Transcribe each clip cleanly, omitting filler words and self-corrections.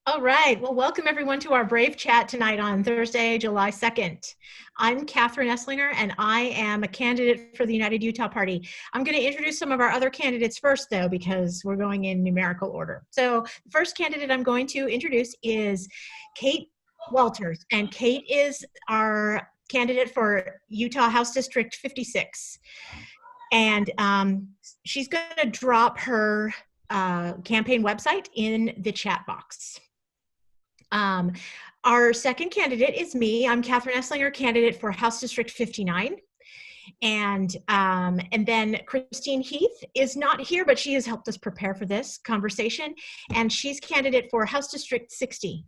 All right. Well, welcome everyone to our Brave Chat tonight on Thursday, July 2nd. I'm Catherine Esslinger, and I am a candidate for the United Utah Party. I'm going to introduce some of our other candidates first, though, because we're going in numerical order. So the first candidate I'm going to introduce is Kate Walters, and Kate is our candidate for Utah House District 56. And she's going to drop her campaign website in the chat box. Our second candidate is me. I'm Catherine Esslinger, candidate for House District 59. And then Christine Heath is not here, but she has helped us prepare for this conversation. And she's candidate for House District 60.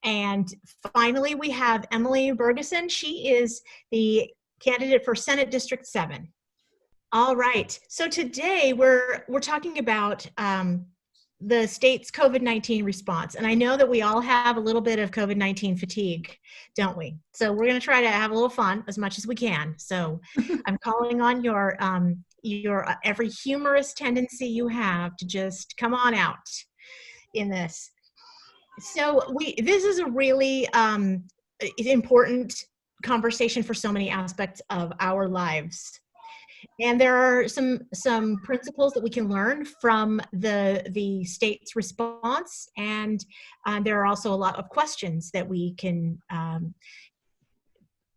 And finally, we have Emily Bergeson. She is the candidate for Senate District 7. All right. So today we're talking about the state's COVID-19 response. And I know that we all have a little bit of COVID-19 fatigue, don't we? So we're going to try to have a little fun as much as we can. So I'm calling on your every humorous tendency you have to just come on out in this. So this is a really important conversation for so many aspects of our lives. And there are some principles that we can learn from the state's response, and there are also a lot of questions that we can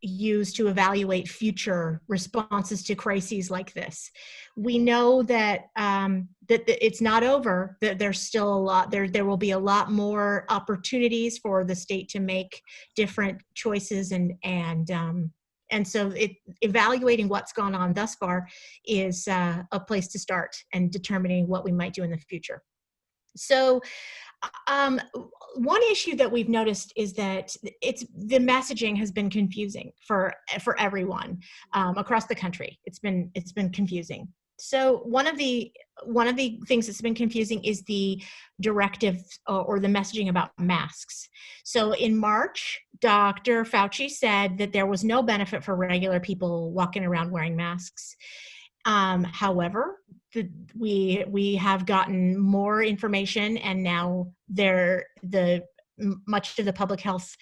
use to evaluate future responses to crises like this. We know that that it's not over, that there's still a lot, there will be a lot more opportunities for the state to make different choices, and so evaluating what's gone on thus far is a place to start and determining what we might do in the future. So one issue that we've noticed is that the messaging has been confusing for everyone across the country. It's been confusing. So one of the things that's been confusing is the directive or the messaging about masks. So in March, Dr. Fauci said that there was no benefit for regular people walking around wearing masks. However, we have gotten more information, and now much of the public health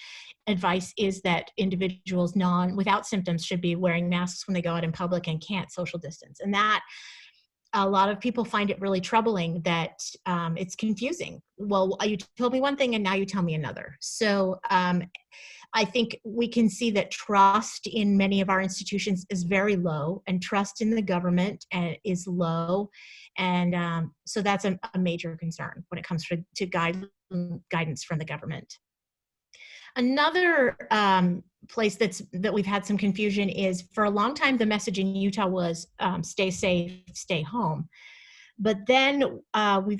advice is that individuals without symptoms should be wearing masks when they go out in public and can't social distance. And that a lot of people find it really troubling that it's confusing. Well, you told me one thing and now you tell me another. So I think we can see that trust in many of our institutions is very low, and trust in the government is low. And so that's a major concern when it comes to guidance from the government. Another place that we've had some confusion is, for a long time, the message in Utah was stay safe, stay home. But then we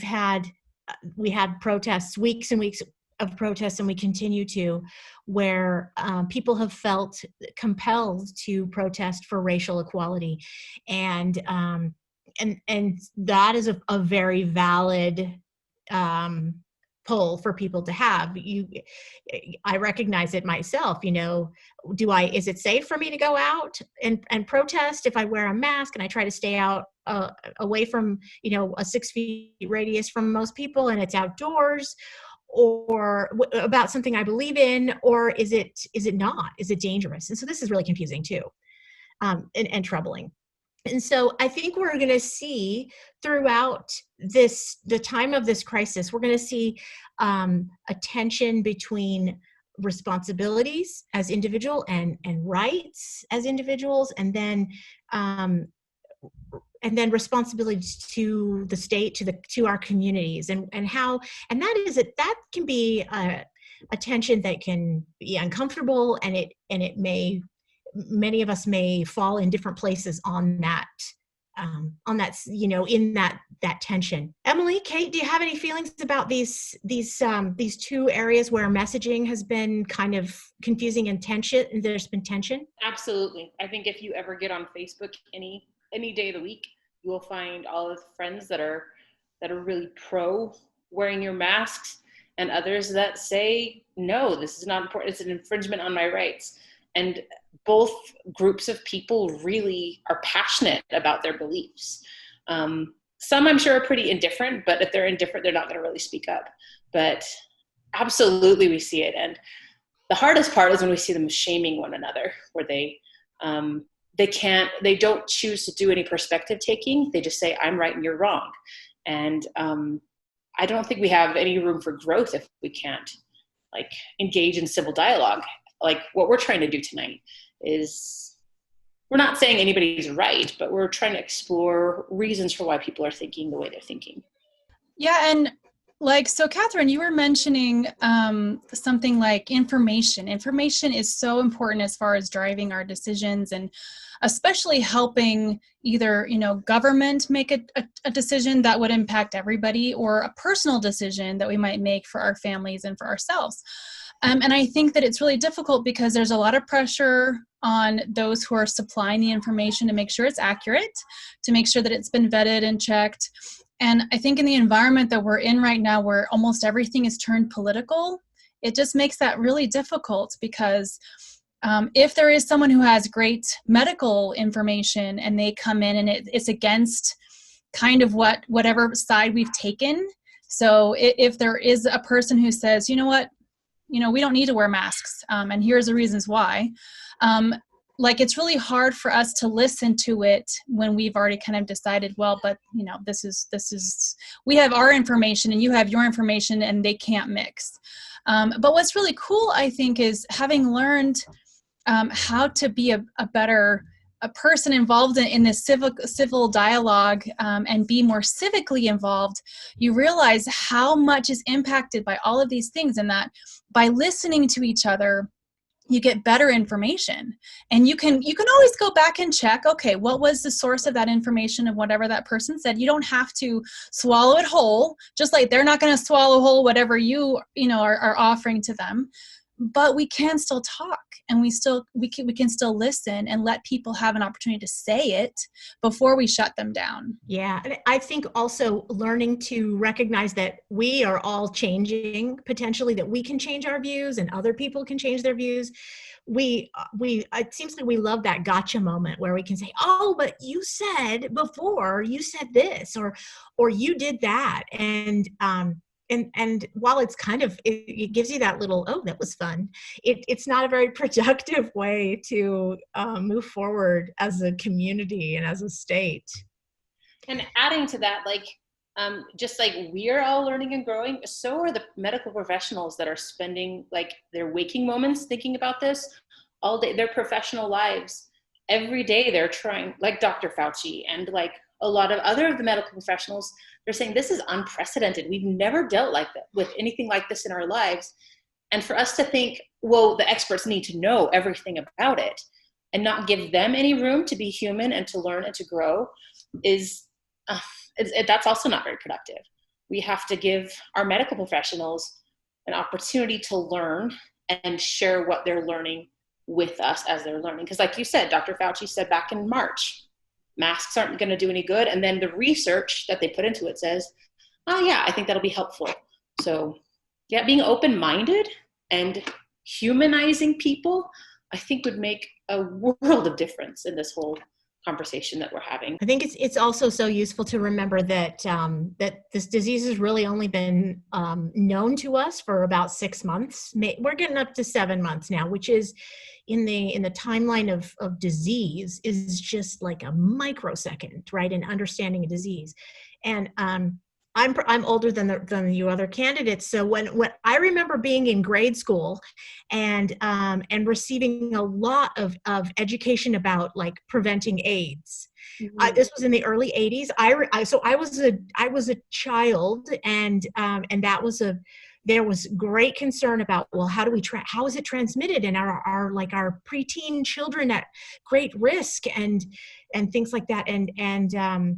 had protests, weeks and weeks of protests, and we continue to, where people have felt compelled to protest for racial equality, and that is a very valid pull for people to have. I recognize it myself. Is it safe for me to go out and protest if I wear a mask and I try to stay out away from a 6 feet radius from most people, and it's outdoors, or about something I believe in, or is it not? Is it dangerous? And so this is really confusing too, and troubling. And so I think we're going to see throughout the time of this crisis, we're going to see a tension between responsibilities as individual and rights as individuals, and then responsibilities to the state, to our communities, and that can be a tension that can be uncomfortable, and it may, many of us may fall in different places on that, in that tension. Emily, Kate, do you have any feelings about these two areas where messaging has been kind of confusing and tension? There's been tension. Absolutely. I think if you ever get on Facebook any day of the week, you will find all of the friends that are really pro wearing your masks, and others that say, no, this is not important. It's an infringement on my rights. And both groups of people really are passionate about their beliefs. Some, I'm sure, are pretty indifferent, but if they're indifferent, they're not going to really speak up. But absolutely we see it. And the hardest part is when we see them shaming one another, where they don't choose to do any perspective taking. They just say, I'm right and you're wrong. And I don't think we have any room for growth if we can't like engage in civil dialogue. Like what we're trying to do tonight is, we're not saying anybody's right, but we're trying to explore reasons for why people are thinking the way they're thinking. Yeah, and like, so Catherine, you were mentioning something like information. Information is so important as far as driving our decisions, and especially helping either, government make a decision that would impact everybody, or a personal decision that we might make for our families and for ourselves. And I think that it's really difficult because there's a lot of pressure on those who are supplying the information to make sure it's accurate, to make sure that it's been vetted and checked. And I think in the environment that we're in right now, where almost everything is turned political, it just makes that really difficult, because if there is someone who has great medical information and they come in and it's against kind of whatever side we've taken. So if there is a person who says, you know what, we don't need to wear masks, and here's the reasons why. It's really hard for us to listen to it when we've already kind of decided, well, but this is, we have our information and you have your information and they can't mix. But what's really cool, I think, is having learned how to be a better person involved in this civil dialogue, and be more civically involved, you realize how much is impacted by all of these things, and that by listening to each other, you get better information. And you can always go back and check, okay, what was the source of that information, of whatever that person said. You don't have to swallow it whole, just like they're not going to swallow whole whatever you are offering to them. But we can still talk, and we can still listen and let people have an opportunity to say it before we shut them down. Yeah. And I think also learning to recognize that we are all changing, potentially, that we can change our views and other people can change their views. It seems like we love that gotcha moment where we can say, oh, but you said before, you said this, or you did that. And while it's kind of, it gives you that little, oh, that was fun, it's not a very productive way to move forward as a community and as a state. And adding to that, just like we're all learning and growing, so are the medical professionals that are spending their waking moments thinking about this all day, their professional lives. Every day they're trying, like Dr. Fauci and a lot of other of the medical professionals, they're saying this is unprecedented. We've never dealt with anything like this in our lives. And for us to think, well, the experts need to know everything about it and not give them any room to be human and to learn and to grow that's also not very productive. We have to give our medical professionals an opportunity to learn and share what they're learning with us as they're learning. Because like you said, Dr. Fauci said back in March, masks aren't going to do any good. And then the research that they put into it says, oh yeah, I think that'll be helpful. So yeah, being open-minded and humanizing people, I think would make a world of difference in this whole conversation that we're having. I think it's also so useful to remember that that this disease has really only been known to us for about 6 months. We're getting up to 7 months now, which is in the timeline of disease is just like a microsecond, right? In understanding a disease. And I'm older than you other candidates. So when I remember being in grade school and receiving a lot of education about preventing AIDS. Mm-hmm. This was in the early 80s. I was a child, and that was there was great concern about, well, how is it transmitted, and our preteen children at great risk and things like that, and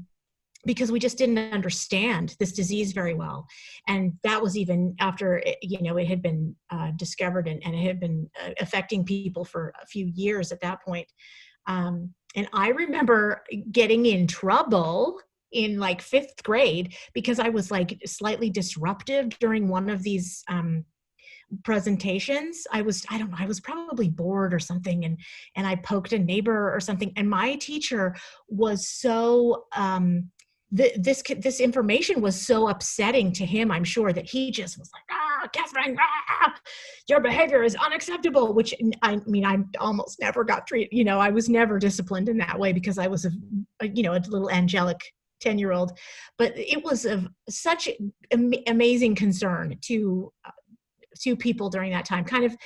because we just didn't understand this disease very well. And that was even after, it had been discovered and it had been affecting people for a few years at that point. And I remember getting in trouble in 5th grade because I was slightly disruptive during one of these presentations. I was probably bored or something, and I poked a neighbor or something. And my teacher was so, this information was so upsetting to him, I'm sure, that he just was Catherine, your behavior is unacceptable, which I mean, I almost never got treated, you know, I was never disciplined in that way because I was a little angelic 10-year-old, but it was of such amazing concern to people during that time, kind of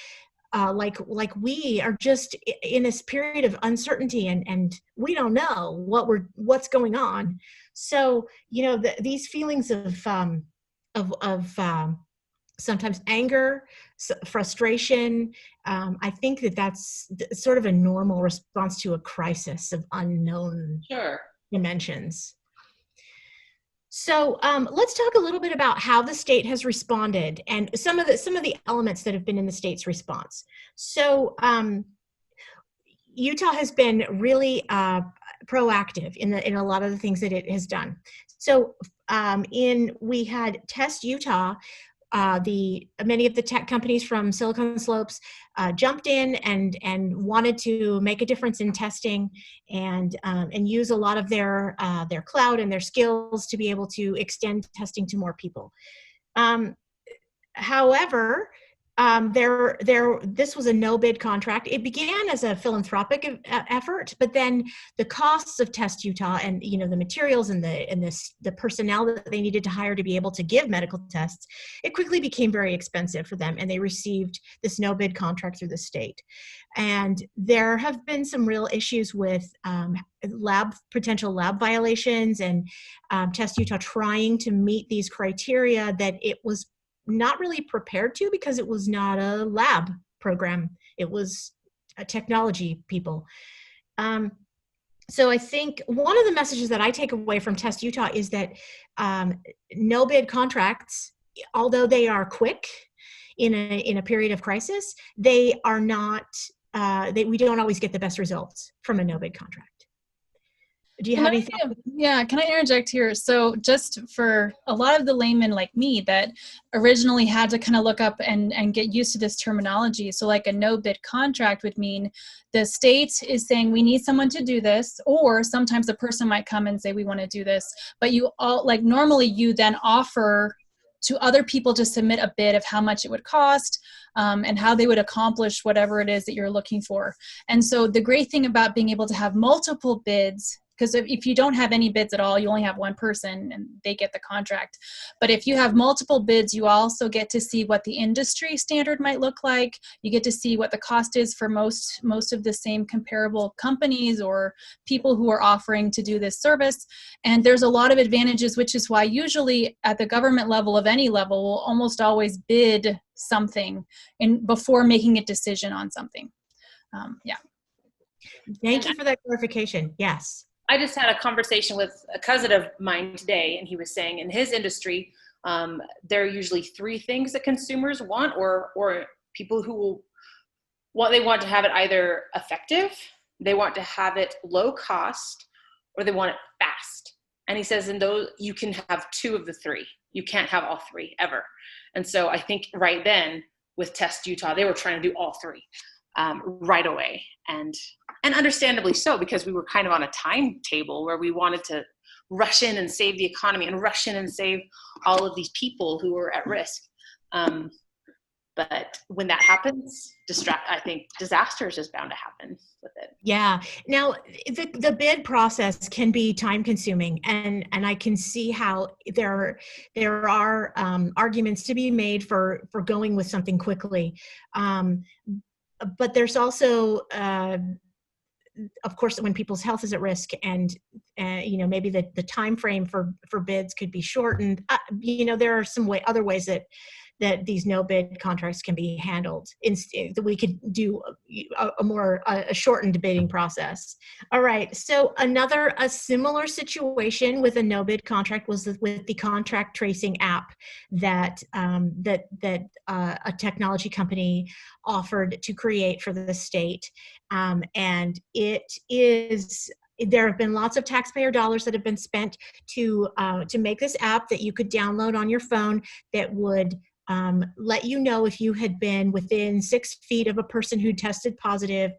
like we are just in this period of uncertainty, and we don't know what's going on. So, you know, these feelings of sometimes anger, frustration. I think that's sort of a normal response to a crisis of unknown Sure. dimensions. So let's talk a little bit about how the state has responded and some of the elements that have been in the state's response. So Utah has been really proactive in a lot of the things that it has done. So we had Test Utah. Many of the tech companies from Silicon Slopes jumped in and wanted to make a difference in testing and use a lot of their cloud and their skills to be able to extend testing to more people. However, this was a no bid contract. It began as a philanthropic effort, but then the costs of Test Utah and, you know, the materials and the personnel that they needed to hire to be able to give medical tests, it quickly became very expensive for them, and they received this no bid contract through the state. And there have been some real issues with potential lab violations, and Test Utah trying to meet these criteria that it was not really prepared to, because it was not a lab program. It was a technology people. So I think one of the messages that I take away from Test Utah is that no bid contracts, although they are quick in a period of crisis, they are not, we don't always get the best results from a no bid contract. Do you have any thoughts? Yeah, can I interject here? So just for a lot of the laymen like me that originally had to kind of look up and get used to this terminology. So like a no bid contract would mean the state is saying we need someone to do this, or sometimes a person might come and say we want to do this, but you all, like normally you then offer to other people to submit a bid of how much it would cost and how they would accomplish whatever it is that you're looking for. And so the great thing about being able to have multiple bids, because if you don't have any bids at all, you only have one person and they get the contract. But if you have multiple bids, you also get to see what the industry standard might look like. You get to see what the cost is for most of the same comparable companies or people who are offering to do this service. And there's a lot of advantages, which is why usually at the government level of any level, we'll almost always bid something before making a decision on something. Yeah. Thank you for that clarification. Yes. I just had a conversation with a cousin of mine today, and he was saying in his industry, there are usually three things that consumers want, or people who they want to have it either effective, they want to have it low cost, or they want it fast. And he says in those, you can have two of the three. You can't have all three ever. And so I think right then with Test Utah, they were trying to do all three right away. And understandably so, because we were kind of on a timetable where we wanted to rush in and save the economy and rush in and save all of these people who were at risk. But when that happens, I think disaster is just bound to happen with it. Yeah. Now, the bid process can be time consuming, and I can see how there are arguments to be made for going with something quickly. But there's also, of course, when people's health is at risk, and maybe the time frame for bids could be shortened. There are some other ways that these no bid contracts can be handled. That we could do a shortened bidding process. All right. So a similar situation with a no bid contract was with the contract tracing app that a technology company offered to create for the state, and there have been lots of taxpayer dollars that have been spent to make this app that you could download on your phone that would let you know if you had been within 6 feet of a person who tested positive